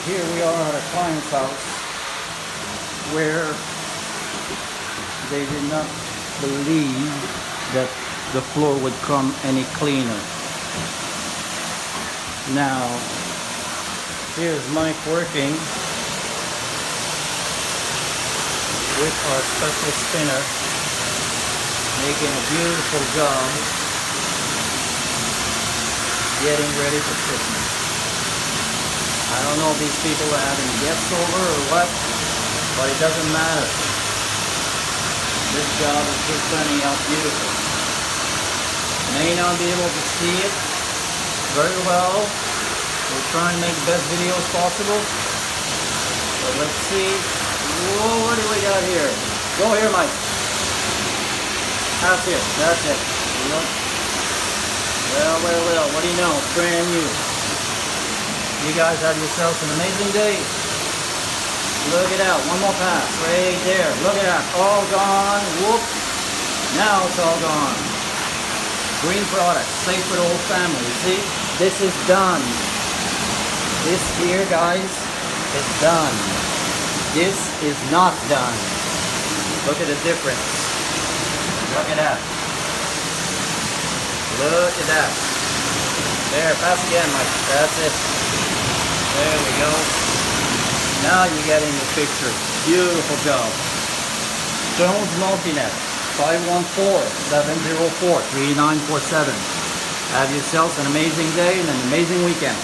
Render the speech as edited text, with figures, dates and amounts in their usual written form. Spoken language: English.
Here we are at a client's house where they did not believe that the floor would come any cleaner. Now, here's Mike working with our special spinner, making a beautiful job, getting ready for Christmas. I don't know if these people are having guests over or what, but it doesn't matter. This job is just turning out beautiful. May not be able to see it very well. We'll try and make the best videos possible. But let's see. Whoa, what do we got here? Go here, Mike. That's it. That's it. Look. Well. What do you know? It's brand new. You guys have yourselves an amazing day. Look at that. One more pass. Right there. Look at that. All gone. Whoop. Now it's all gone. Green product. Safe for the whole family. You see? This is done. This here, guys, is done. This is not done. Look at the difference. Look at that. Look at that. There. Pass again, Mike. That's it. There we go. Now you're getting the picture. Beautiful job. Jones Multinet, 514-704-3947. Have yourselves an amazing day and an amazing weekend.